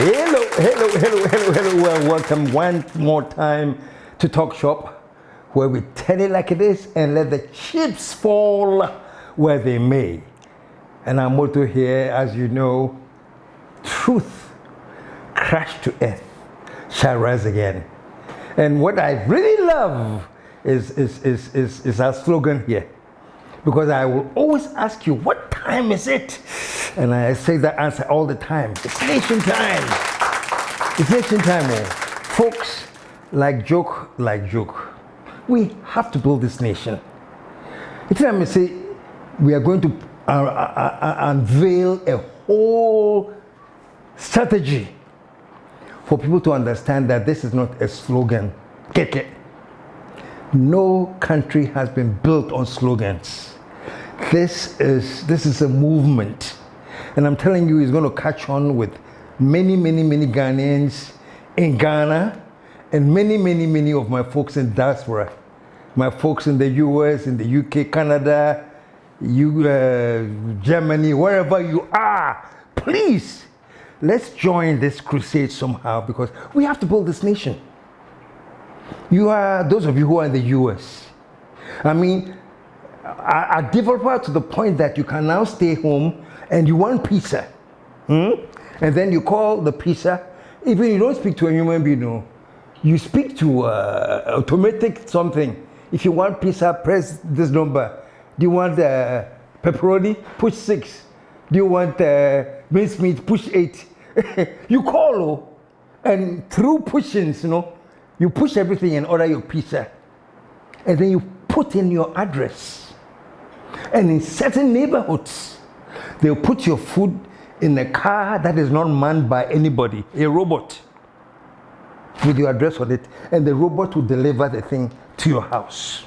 Hello. Well, welcome one more time to Talk Shop, where we tell it like it is and let the chips fall where they may. And our motto here, as you know, truth crashed to earth shall rise again. And what I really love is our slogan here. Because I will always ask you, what time is it? And I say that answer all the time. It's nation time. It's nation time, oh. Folks, like joke. We have to build this nation. It's time I say we are going to unveil a whole strategy for people to understand that this is not a slogan. No country has been built on slogans. This is a movement. And I'm telling you, it's going to catch on with many Ghanaians in Ghana and many of my folks in diaspora. My folks in the US, in the UK, Canada, Germany, wherever you are, please, let's join this crusade somehow because we have to build this nation. You are, those of you who are in the US, I mean, are developed to the point that you can now stay home and you want pizza. And then you call the pizza, even you don't speak to a human being, no. You speak to automatic something. If you want pizza, press this number. Do you want pepperoni? Push 6. Do you want minced meat? Push 8. You call, and through pushings, you push everything and order your pizza. And then you put in your address. And in certain neighborhoods, they'll put your food in a car that is not manned by anybody, a robot with your address on it, and the robot will deliver the thing to your house.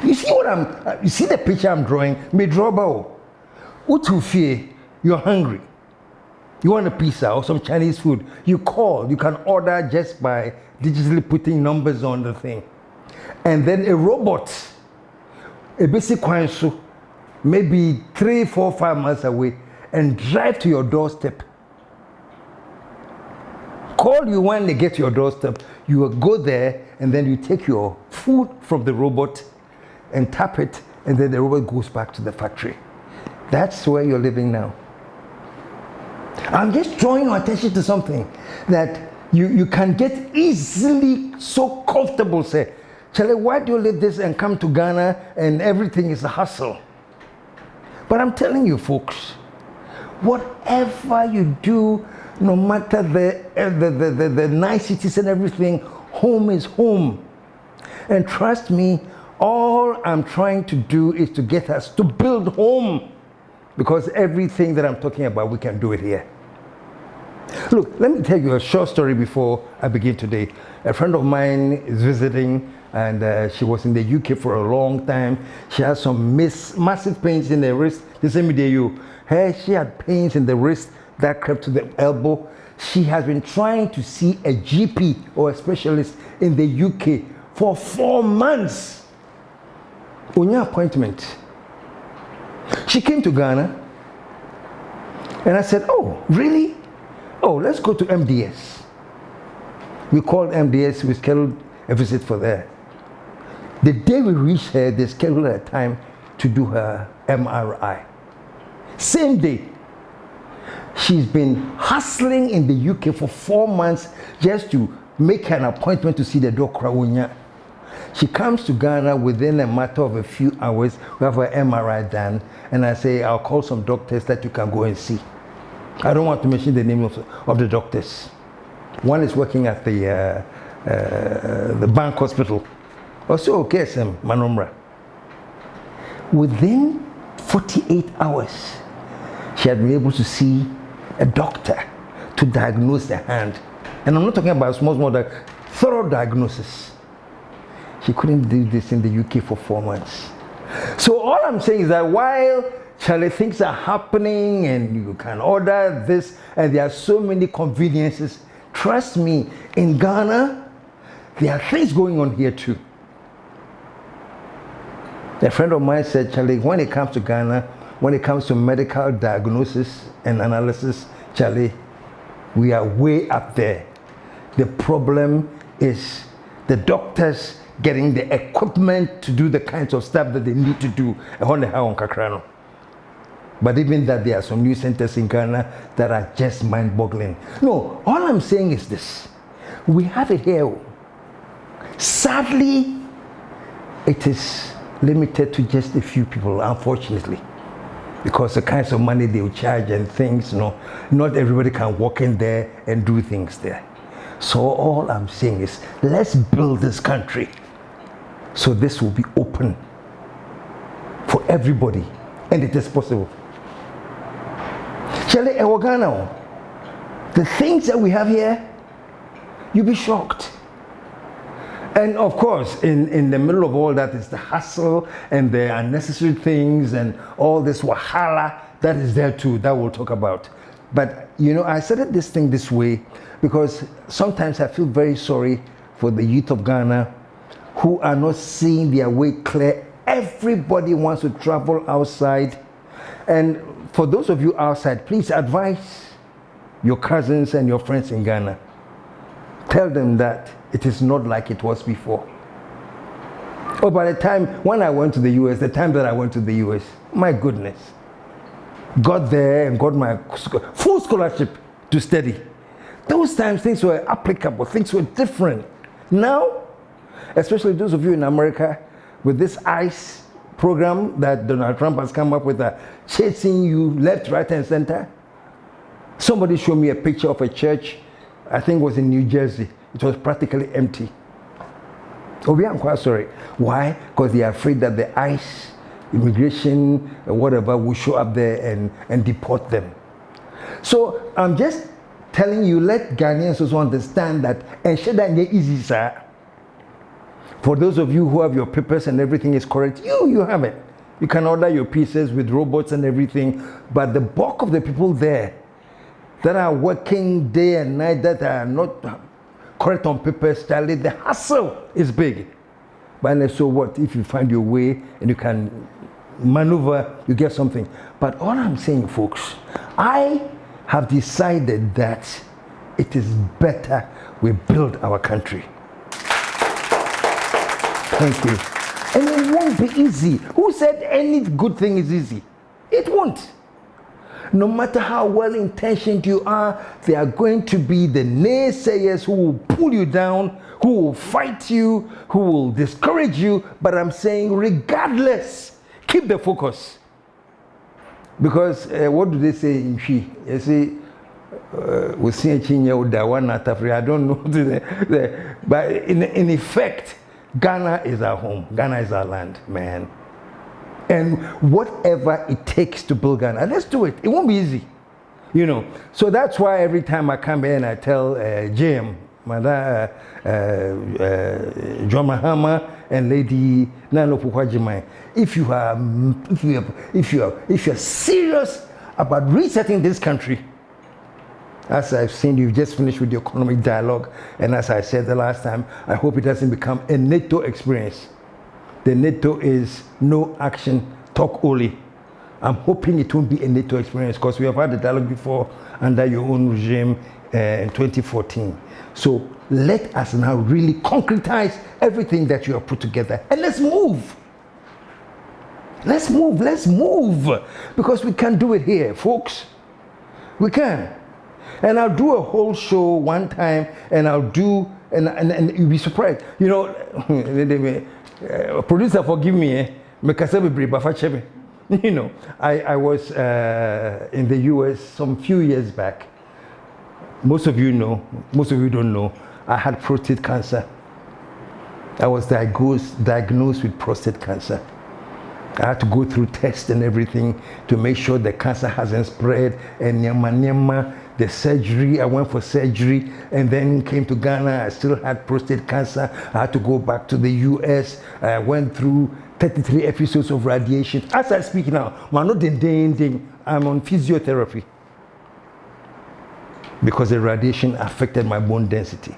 You see you see the picture I'm drawing? Me drawbo. Utufie, you're hungry. You want a pizza or some Chinese food. You call, you can order just by digitally putting numbers on the thing. And then a robot, a basic kwansu, maybe 3, 4, 5 miles away, and drive to your doorstep. Call you when they get to your doorstep. You will go there, and then you take your food from the robot and tap it, and then the robot goes back to the factory. That's where you're living now. I'm just drawing your attention to something that you can get easily so comfortable. Say, Charlie, why do you leave this and come to Ghana and everything is a hustle? But I'm telling you, folks, whatever you do, no matter the niceties and everything, home is home. And trust me, all I'm trying to do is to get us to build home. Because everything that I'm talking about, we can do it here. Look, let me tell you a short story before I begin today. A friend of mine is visiting, and she was in the UK for a long time. She had some massive pains in the wrist. The same day she had pains in the wrist that crept to the elbow. She has been trying to see a GP or a specialist in the UK for 4 months. On your appointment. She came to Ghana, and I said, oh, really? Oh, let's go to MDS. We called MDS, we scheduled a visit for there. The day we reached her, they scheduled a time to do her MRI. Same day. She's been hustling in the UK for 4 months just to make an appointment to see the doctor. She comes to Ghana within a matter of a few hours. We have her MRI done, and I say, I'll call some doctors that you can go and see. I don't want to mention the name of the doctors. One is working at the bank hospital. Also KSM Manomra. Within 48 hours, she had been able to see a doctor to diagnose the hand. And I'm not talking about small, thorough diagnosis. She couldn't do this in the UK for 4 months. So all I'm saying is that while Charlie, things are happening and you can order this and there are so many conveniences, trust me, in Ghana, there are things going on here too. A friend of mine said, Charlie, when it comes to Ghana, when it comes to medical diagnosis and analysis, Charlie, We are way up there. The problem is the doctors getting the equipment to do the kinds of stuff that they need to do. But even that, there are some new centers in Ghana that are just mind-boggling. No, all I'm saying is this. We have it here. Sadly, it is limited to just a few people, unfortunately. Because the kinds of money they will charge and things, not everybody can walk in there and do things there. So all I'm saying is, let's build this country so this will be open for everybody, and it is possible. Charlie Ewagano, the things that we have here, you'll be shocked. And of course, in the middle of all that is the hustle and the unnecessary things and all this wahala that is there too, that we'll talk about. But I started this thing this way because sometimes I feel very sorry for the youth of Ghana who are not seeing their way clear. Everybody wants to travel outside. And for those of you outside, please advise your cousins and your friends in Ghana. Tell them that it is not like it was before. Oh, by the time when I went to the US, the time that I went to the US, my goodness, got there and got my full scholarship to study. Those times things were applicable, things were different. Now, especially those of you in America, with this ICE program that Donald Trump has come up with, chasing you left, right, and center. Somebody showed me a picture of a church, I think it was in New Jersey. It was practically empty. Oh, I'm quite sorry. Why? Because they are afraid that the ICE, immigration, whatever, will show up there and deport them. So I'm just telling you, let Ghanaians also understand that, and share that easy, sir. For those of you who have your papers and everything is correct, you have it. You can order your pieces with robots and everything, but the bulk of the people there that are working day and night, that are not correct on papers, the hustle is big. But so what if you find your way and you can maneuver, you get something. But all I'm saying, folks, I have decided that it is better we build our country. Thank you. And it won't be easy. Who said any good thing is easy? It won't. No matter how well intentioned you are, there are going to be the naysayers who will pull you down, who will fight you, who will discourage you. But I'm saying, regardless, keep the focus. Because what do they say in Shi? They say, I don't know. But in effect, Ghana is our home. Ghana is our land, man. And whatever it takes to build Ghana, let's do it. It won't be easy, So that's why every time I come here and I tell JM, Mother John Mahama and Lady Nano Pukwajimai, if you're serious about resetting this country, as I've seen, you've just finished with the economic dialogue, and as I said the last time, I hope it doesn't become a NATO experience. The NATO is no action, talk only. I'm hoping it won't be a NATO experience because we have had the dialogue before under your own regime in 2014. So let us now really concretize everything that you have put together and let's move. Let's move. Because we can do it here, folks. We can. And I'll do a whole show one time and I'll do, and you'll be surprised. Producer, forgive me, I was in the US some few years back. Most of you know, most of you don't know, I had prostate cancer. I was diagnosed with prostate cancer. I had to go through tests and everything to make sure the cancer hasn't spread. And the surgery, I went for surgery and then came to Ghana. I still had prostate cancer. I had to go back to the US. I went through 33 episodes of radiation. As I speak now, I'm on physiotherapy because the radiation affected my bone density.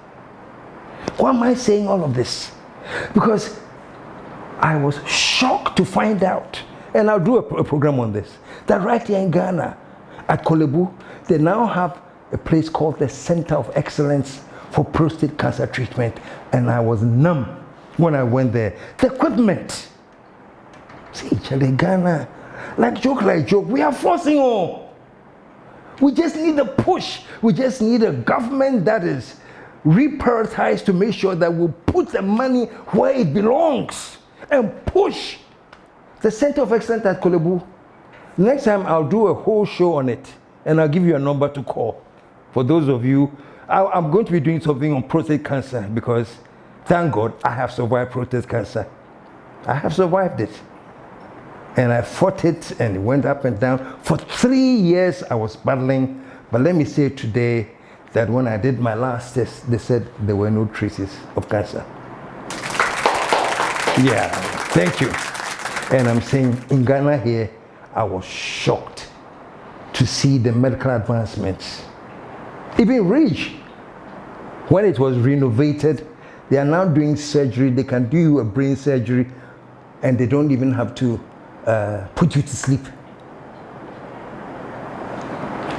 Why am I saying all of this? Because I was shocked to find out, and I'll do a program on this, that right here in Ghana, at Kolebu, they now have a place called the Center of Excellence for Prostate Cancer Treatment, and I was numb when I went there. The equipment. See, Charlie, Ghana, like joke, we are forcing on. We just need a push. We just need a government that is reprioritized to make sure that we put the money where it belongs and push. The Center of Excellence at Kolebu. Next time I'll do a whole show on it, and I'll give you a number to call. For those of you, I'm going to be doing something on prostate cancer because, thank God, I have survived prostate cancer. I have survived it. And I fought it, and it went up and down. For 3 years, I was battling. But let me say today that when I did my last test, they said there were no traces of cancer. Yeah, thank you. And I'm saying, in Ghana here, I was shocked to see the medical advancements. Even Ridge, when it was renovated, they are now doing surgery. They can do a brain surgery, and they don't even have to put you to sleep.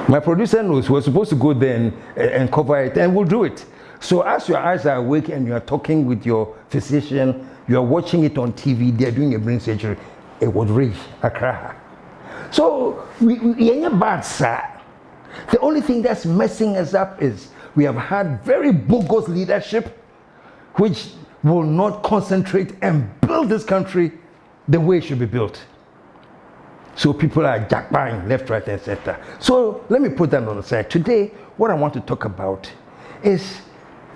My producer knows we're supposed to go there and cover it, and we'll do it. So as your eyes are awake and you are talking with your physician, you are watching it on TV, they're doing a brain surgery. It would reach Accra. So we ain't bad, sir. The only thing that's messing us up is we have had very bogus leadership which will not concentrate and build this country the way it should be built. So people are jackpotting left, right, and center. So let me put that on the side. Today, what I want to talk about is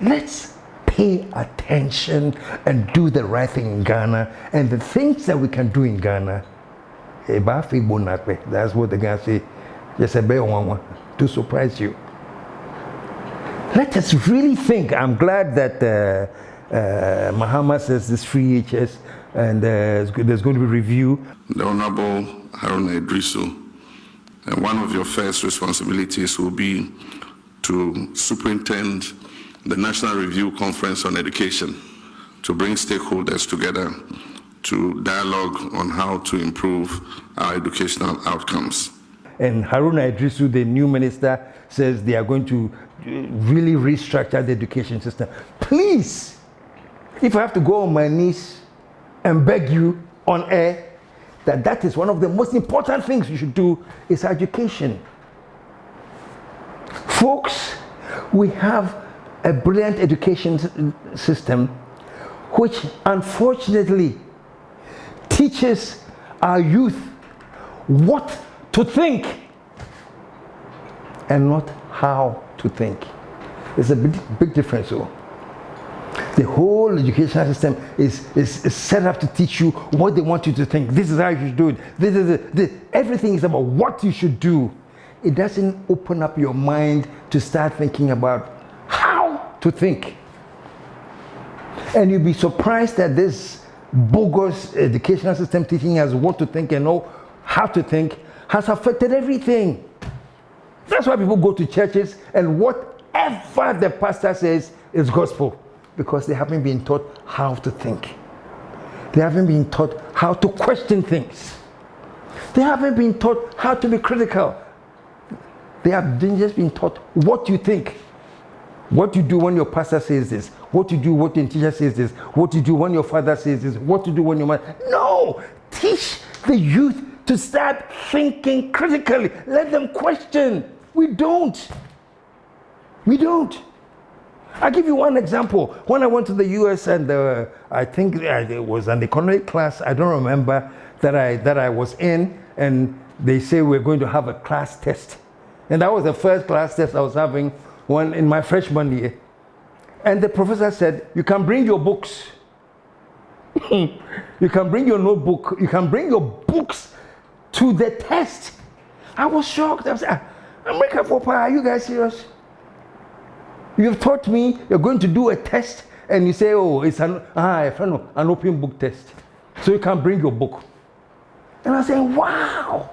let's pay attention and do the right thing in Ghana, and the things that we can do in Ghana. That's what the guy say. Just a bear one to surprise you. Let us really think. I'm glad that Mahama says this free HS, and there's going to be review. The Honorable Haruna Iddrisu, one of your first responsibilities will be to superintend the National Review Conference on Education, to bring stakeholders together to dialogue on how to improve our educational outcomes. And Haruna Iddrisu, the new minister, says they are going to really restructure the education system. Please, if I have to go on my knees and beg you on air, that is one of the most important things you should do is education. Folks, we have a brilliant education system which unfortunately teaches our youth what to think and not how to think. There's a big difference. So the whole educational system is set up to teach you what they want you to think. This is how you should do it. Everything is about what you should do. It doesn't open up your mind to start thinking about how to think. And you'll be surprised that this bogus educational system teaching us what to think and know how to think has affected everything. That's why people go to churches and whatever the pastor says is gospel, because they haven't been taught how to think. They haven't been taught how to question things. They haven't been taught how to be critical. They have just been taught what you think. What you do when your pastor says this, what you do when your teacher says this, what you do when your father says this, what you do when your mother. No! Teach the youth to start thinking critically. Let them question. We don't. I'll give you one example. When I went to the US and I think it was an economic class, I don't remember, that I was in, and they say we're going to have a class test. And that was the first class test I was having in my freshman year. And the professor said, you can bring your books. You can bring your notebook. You can bring your books to the test. I was shocked. I was like, America for are you guys serious? You've taught me you're going to do a test, and you say, oh, it's an open book test. So you can bring your book. And I said, wow,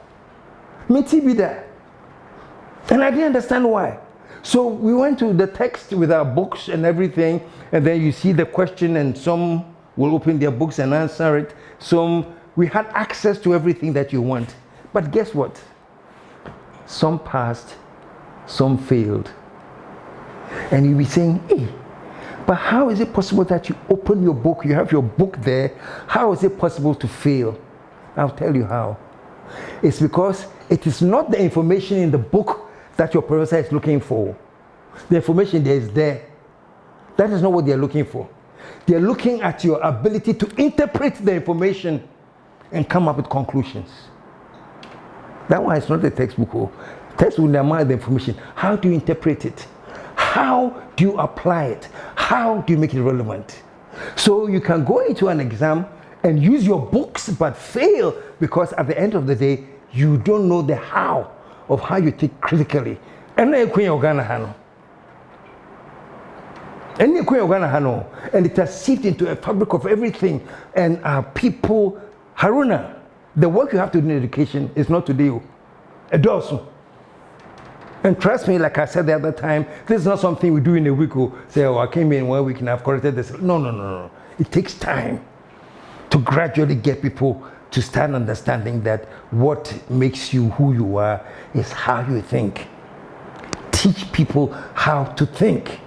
me be there. And I didn't understand why. So we went to the text with our books and everything, and then you see the question, and some will open their books and answer it. We had access to everything that you want. But guess what? Some passed some failed. And you'll be saying, hey, but how is it possible that you open your book, you have your book there, how is it possible to fail? I'll tell you how. It's because it is not the information in the book that your professor is looking for. The information there is there. That is not what they're looking for. They're looking at your ability to interpret the information and come up with conclusions. That one is not the textbook. Textbook, they are the information. How do you interpret it? How do you apply it? How do you make it relevant? So you can go into an exam and use your books but fail because at the end of the day, you don't know the how of how you think critically. And it has seeped into a fabric of everything. And our people, Haruna, the work you have to do in education is not to do. It does. And trust me, like I said the other time, this is not something we do in a week. Or say, oh, I came in 1 week and I've corrected this. No. It takes time to gradually get people to start understanding that what makes you who you are is how you think. Teach people how to think.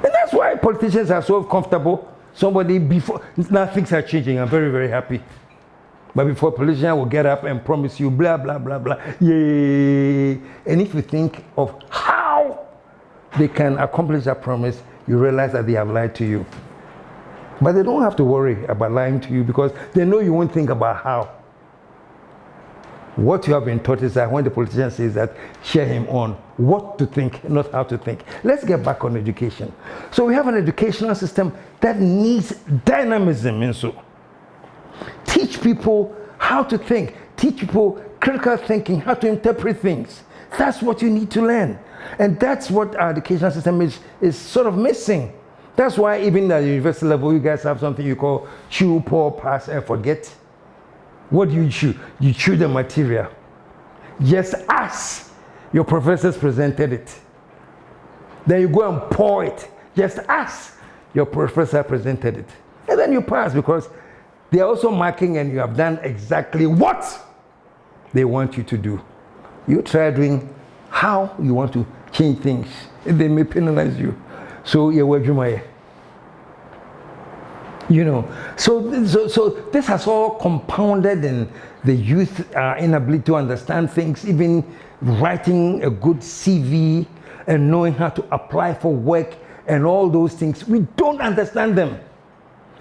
And that's why politicians are so comfortable. Somebody before, now things are changing. I'm very, very happy. But before, a politician will get up and promise you blah, blah, blah, blah. Yay. And if you think of how they can accomplish that promise, you realize that they have lied to you. But they don't have to worry about lying to you because they know you won't think about how. What you have been taught is that when the politician says that, cheer him on what to think, not how to think. Let's get back on education. So we have an educational system that needs dynamism in so. Teach people how to think. Teach people critical thinking, how to interpret things. That's what you need to learn. And that's what our educational system is sort of missing. That's why even at the university level, you guys have something you call chew, pour, pass, and forget. What do you chew? You chew the material. Just as your professors presented it. Then you go and pour it. Just as your professor presented it. And then you pass because they are also marking and you have done exactly what they want you to do. You try doing how you want to change things. They may penalize you. So you know, so this has all compounded in the youth inability to understand things, even writing a good CV and knowing how to apply for work and all those things. We don't understand them.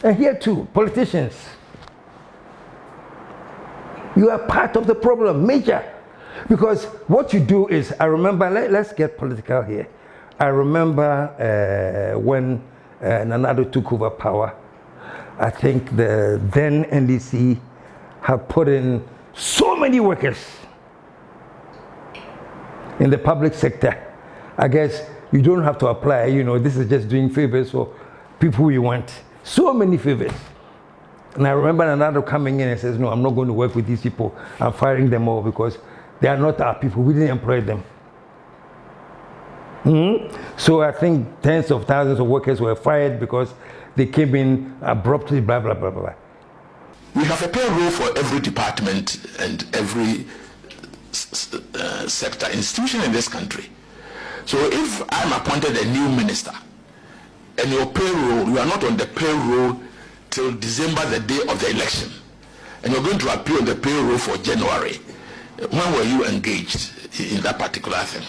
And here too, politicians, you are part of the problem, major. Because what you do is, I remember, let's get political here. I remember when Nanado took over power, I think the then NDC had put in so many workers in the public sector. I guess you don't have to apply, you know, this is just doing favors for people you want. So many favors. And I remember Nanado coming in and says, no, I'm not going to work with these people. I'm firing them all because they are not our people. We didn't employ them. So I think tens of thousands of workers were fired because they came in abruptly, blah, blah, blah, blah. We have a payroll for every department and every sector, institution in this country. So if I'm appointed a new minister and your payroll, you are not on the payroll till December, the day of the election, and you're going to appear on the payroll for January, when were you engaged in that particular thing?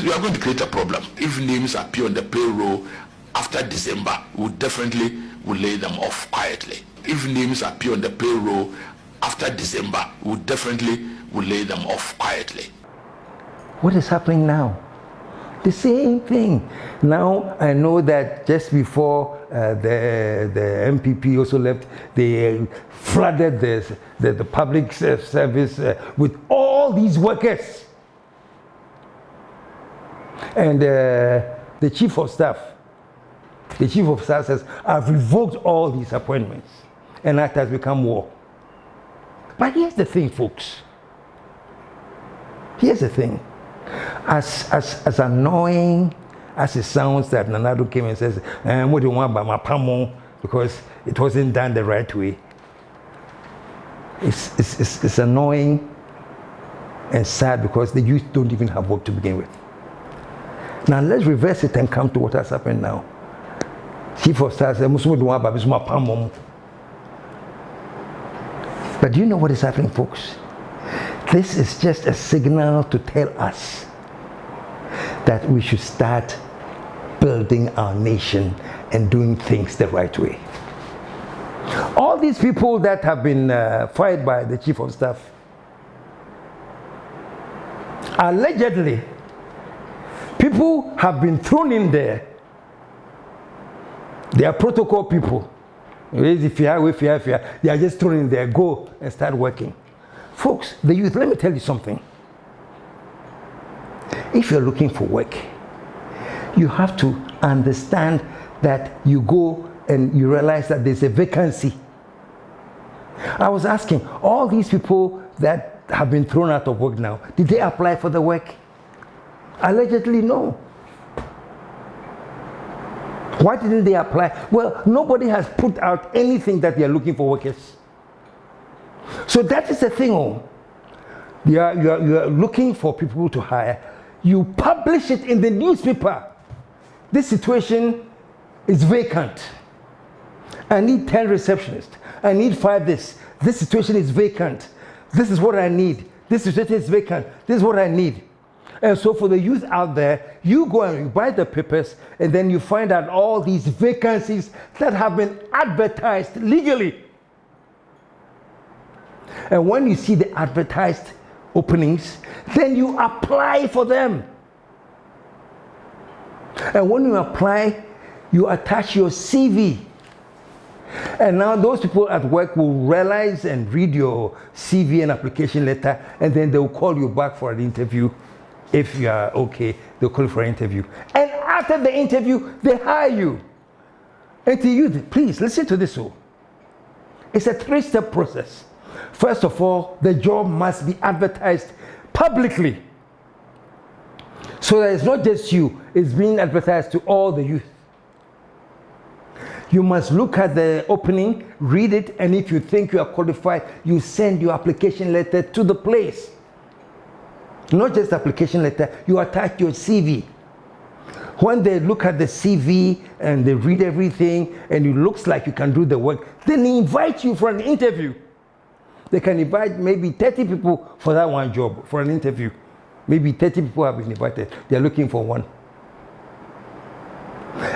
You are going to create a problem. If names appear on the payroll after December, we definitely will lay them off quietly. If names appear on the payroll after December, we definitely will lay them off quietly. What is happening now? The same thing. Now I know that just before the MPP also left, they flooded the public service with all these workers. And the chief of staff says, I've revoked all these appointments. And that has become war. But here's the thing, folks. Here's the thing. As annoying as it sounds that Nanado came and says, what do you want about my pamo? Because it wasn't done the right way. It's annoying. and sad because the youth don't even have work to begin with. Now let's reverse it and come to what has happened now. Chief of Staff said, but do you know what is happening, folks? This is just a signal to tell us that we should start building our nation and doing things the right way. All these people that have been fired by the Chief of Staff, allegedly, people have been thrown in there. They are protocol people. They are just thrown in there, go and start working. Folks, the youth, let me tell you something. If you're looking for work, you have to understand that you go and you realize that there's a vacancy. I was asking, all these people that have been thrown out of work now, did they apply for the work? Allegedly, no. Why didn't they apply? Well, nobody has put out anything that they are looking for workers. So that is the thing. You are looking for people to hire. You publish it in the newspaper. This situation is vacant. I need 10 receptionists. I need 5 this. This situation is vacant. This is what I need. This situation is vacant. This is what I need. And so for the youth out there, you go and you buy the papers, and then you find out all these vacancies that have been advertised legally. And when you see the advertised openings, then you apply for them. And when you apply, you attach your CV. And now those people at work will realize and read your CV and application letter, and then they'll call you back for an interview. If you are okay, they'll call you for an interview. And after the interview, they hire you. And to you, please listen to this. It's a 3-step process. First of all, the job must be advertised publicly. So that it's not just you, it's being advertised to all the youth. You must look at the opening, read it, and if you think you are qualified, you send your application letter to the place. Not just application letter, you attach your CV. When they look at the CV and they read everything and it looks like you can do the work, then they invite you for an interview. They can invite maybe 30 people for that one job, for an interview. Maybe 30 people have been invited. They're looking for one.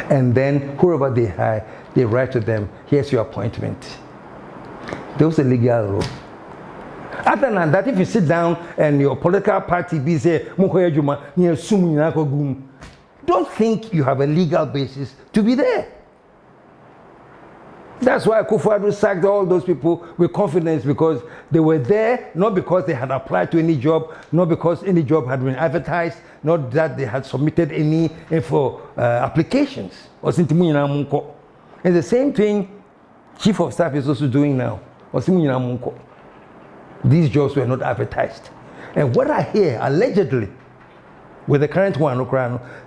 And then whoever they hire, they write to them, here's your appointment. Those are legal rules. Other than that, if you sit down and your political party be say, don't think you have a legal basis to be there. That's why Akufo-Addo sacked all those people with confidence, because they were there not because they had applied to any job, not because any job had been advertised, not that they had submitted any info applications. And the same thing Chief of Staff is also doing now. These jobs were not advertised. And what I hear, allegedly, with the current one,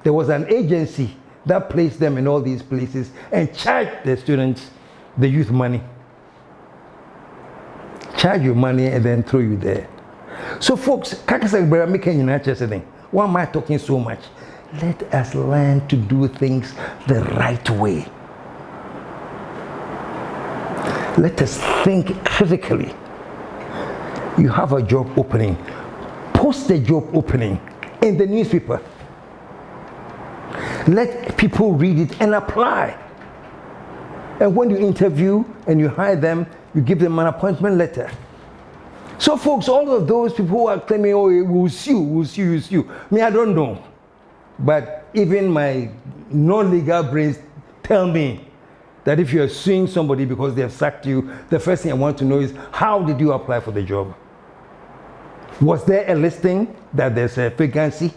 there was an agency that placed them in all these places and charged the students, the youth, money. Charge you money and then throw you there. So folks, why am I talking so much? Let us learn to do things the right way. Let us think critically. You have a job opening. Post the job opening in the newspaper. Let people read it and apply. And when you interview and you hire them, you give them an appointment letter. So folks, all of those people who are claiming, oh, we'll sue. Me, I don't know. But even my non-legal brains tell me that if you're suing somebody because they have sacked you, the first thing I want to know is, how did you apply for the job? Was there a listing that there's a vacancy?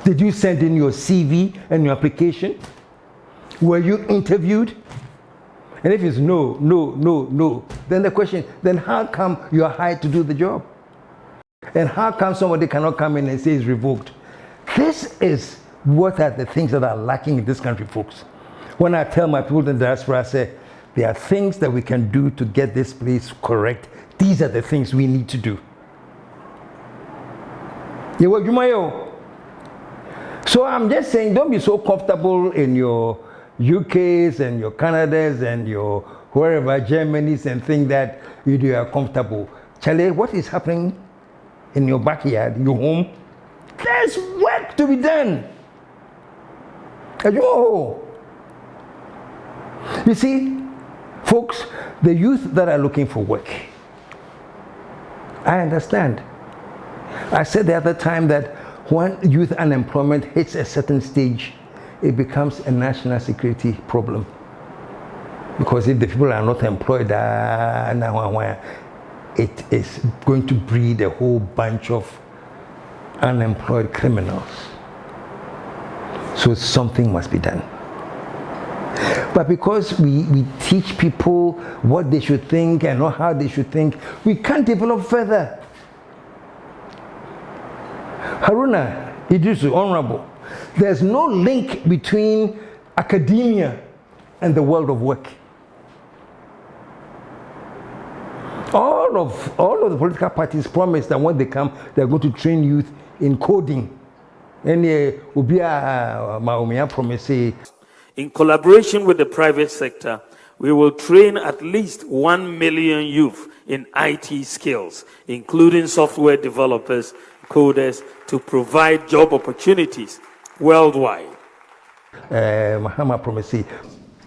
Did you send in your CV and your application? Were you interviewed? And if it's no, then the question, then how come you are hired to do the job? And how come somebody cannot come in and say it's revoked? This is what are the things that are lacking in this country, folks. When I tell my people in the diaspora, I say, there are things that we can do to get this place correct. These are the things we need to do. You were Jumayo. So I'm just saying, don't be so comfortable in your UKs and your Canadas and your wherever, Germanys, and think that you are comfortable. Charlie, what is happening in your backyard, your home? There's work to be done. You see, folks, the youth that are looking for work, I understand. I said the other time that when youth unemployment hits a certain stage, it becomes a national security problem. Because if the people are not employed, it is going to breed a whole bunch of unemployed criminals. So something must be done. But because we teach people what they should think and not how they should think, we can't develop further. Haruna Iddrisu, Honorable, there's no link between academia and the world of work. All of the political parties promise that when they come, they're going to train youth in coding. And will be a promise. In collaboration with the private sector, we will train at least 1 million youth in IT skills, including software developers, coders, to provide job opportunities worldwide. Mahama promise.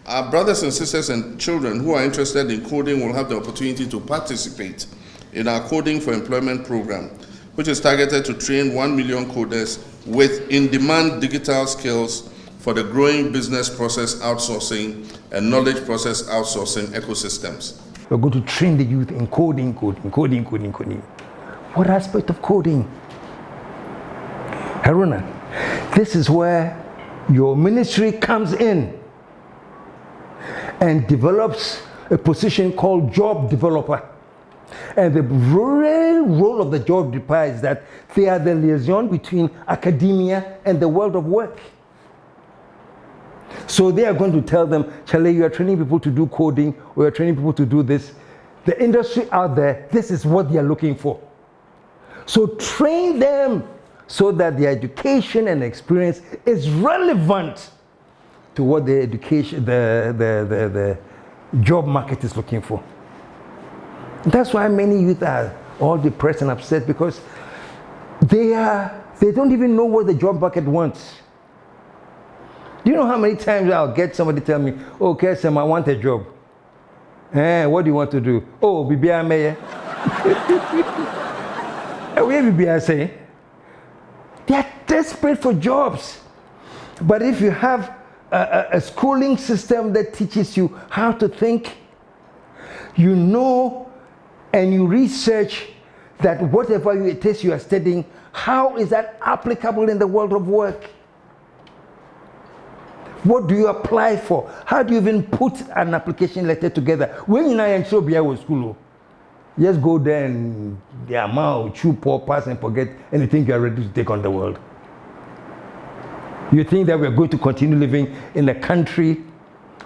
Our brothers and sisters and children who are interested in coding will have the opportunity to participate in our Coding for Employment program, which is targeted to train 1 million coders with in-demand digital skills for the growing business process outsourcing and knowledge process outsourcing ecosystems. We're going to train the youth in coding. What aspect of coding? Haruna, this is where your ministry comes in and develops a position called job developer. And the real role of the job developer is that they are the liaison between academia and the world of work. So they are going to tell them, Charlie, you are training people to do coding, or you are training people to do this. The industry out there, this is what they are looking for. So train them so that their education and experience is relevant to what the education, the job market is looking for. That's why many youth are all depressed and upset, because they don't even know what the job market wants. Do you know how many times I'll get somebody tell me, oh, KSM, I want a job. What do you want to do? Oh, BBI mayor. Where BBI say? They are desperate for jobs. But if you have a schooling system that teaches you how to think, you know, and you research that whatever it is you are studying, how is that applicable in the world of work? What do you apply for? How do you even put an application letter together? When you're in school, just go there and the amount, chew, pour, pass, and forget anything you are ready to take on the world. You think that we're going to continue living in a country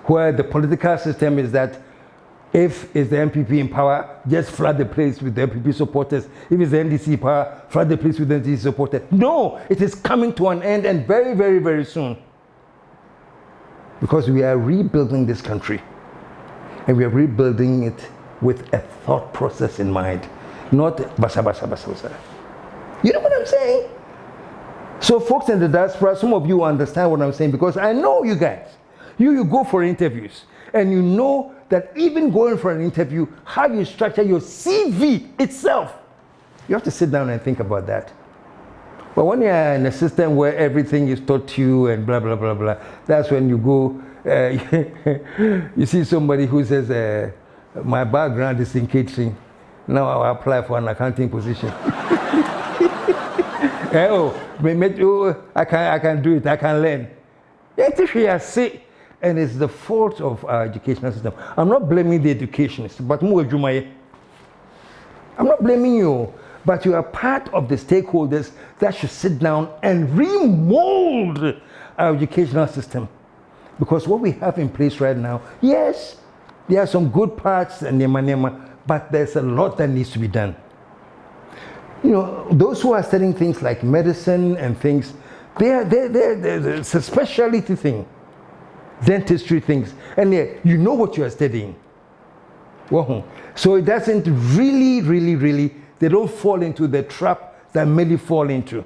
where the political system is that if it's the MPP in power, just flood the place with the MPP supporters. If it's the NDC in power, flood the place with the NDC supporters. No, it is coming to an end, and very, very, very soon. Because we are rebuilding this country. And we are rebuilding it with a thought process in mind. Not basa, basa, basa, basa. You know what I'm saying? So folks in the diaspora, some of you understand what I'm saying, because I know you guys. You go for interviews, and you know that even going for an interview, how you structure your CV itself, you have to sit down and think about that. But when you're in a system where everything is taught to you and blah, blah, blah, blah, that's when you go, you see somebody who says, my background is in catering, now I'll apply for an accounting position. I can do it, I can learn. And it's the fault of our educational system. I'm not blaming the educationists, but I'm not blaming you, but you are part of the stakeholders that should sit down and remold our educational system. Because what we have in place right now, yes, there are some good parts and but there's a lot that needs to be done. You know, those who are studying things like medicine and things, it's a specialty thing, dentistry things, and you know what you are studying. Well, so it doesn't really, they don't fall into the trap that many fall into.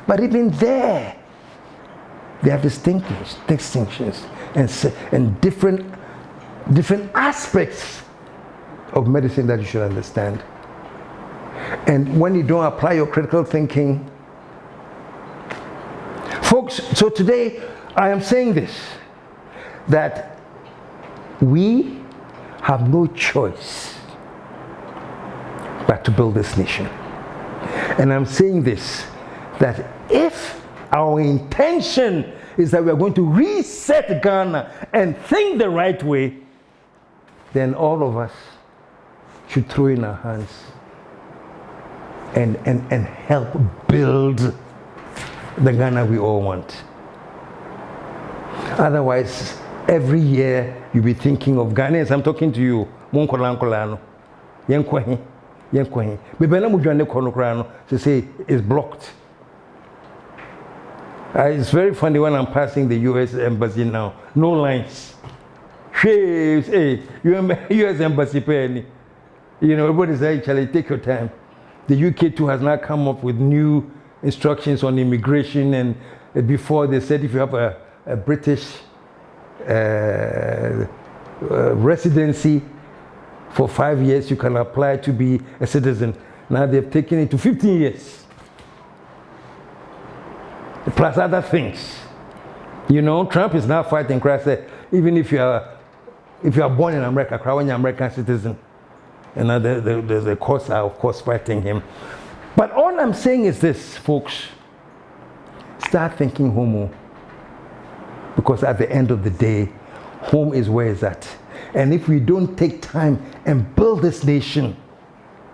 But even there, they have distinctions and different aspects of medicine that you should understand. And when you don't apply your critical thinking, folks, so today I am saying this, that we have no choice but to build this nation. And I'm saying this, that if our intention is that we are going to reset Ghana and think the right way, then all of us should throw in our hands and help build the Ghana we all want. Otherwise, every year you'll be thinking of Ghanaians. I'm talking to you. To say it's blocked. It's very funny when I'm passing the US embassy now. No lines. Hey, US embassy penny. You know, everybody's actually take your time. The UK too has now come up with new instructions on immigration, and before they said if you have a British residency for 5 years, you can apply to be a citizen. Now they've taken it to 15 years. Plus other things. You know, Trump is now fighting Christ. Even if you are born in America, when you're an American citizen, and now the courts are of course fighting him. But all I'm saying is this, folks, start thinking home, because at the end of the day, home is where it's at. And if we don't take time and build this nation,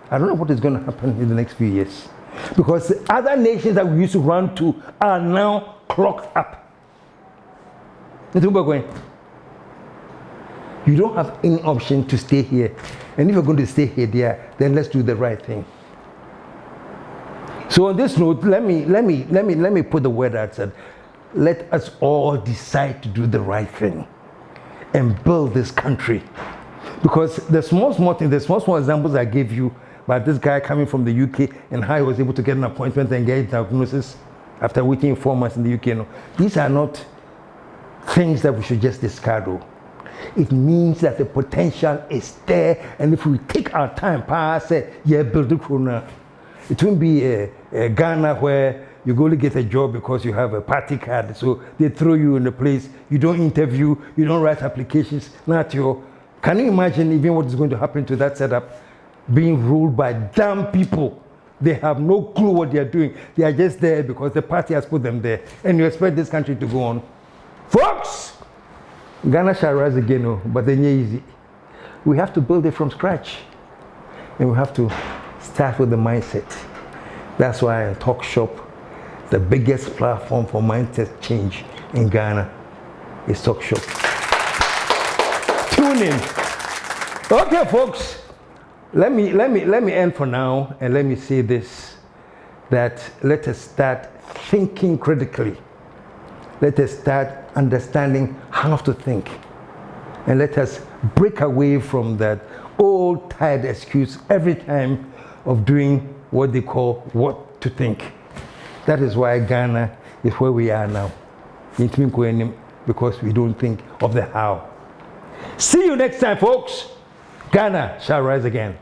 I don't know what is going to happen in the next few years. Because the other nations that we used to run to are now clocked up. You don't have any option to stay here. And if you're going to stay here, then let's do the right thing. So on this note, let me put the word outside. Let us all decide to do the right thing and build this country. Because the small things, the small examples I gave you about this guy coming from the UK and how he was able to get an appointment and get a diagnosis after waiting 4 months in the UK. No, these are not things that we should just discard. It means that the potential is there, and if we take our time, build the corner. It won't be a Ghana where you go to get a job because you have a party card, so they throw you in a place, you don't interview, you don't write applications, Can you imagine even what is going to happen to that setup? Being ruled by damn people. They have no clue what they are doing. They are just there because the party has put them there. And you expect this country to go on. Folks, Ghana shall rise again, but then easy. We have to build it from scratch. And we have to start with the mindset. That's why in Talk Shop, the biggest platform for mindset change in Ghana is Talk Shop. Tune in. Okay, folks. Let me end for now, and let me say this, that let us start thinking critically. Let us start understanding how to think. And let us break away from that old tired excuse every time of doing what they call what to think. That is why Ghana is where we are now. Because we don't think of the how. See you next time, folks. Ghana shall rise again.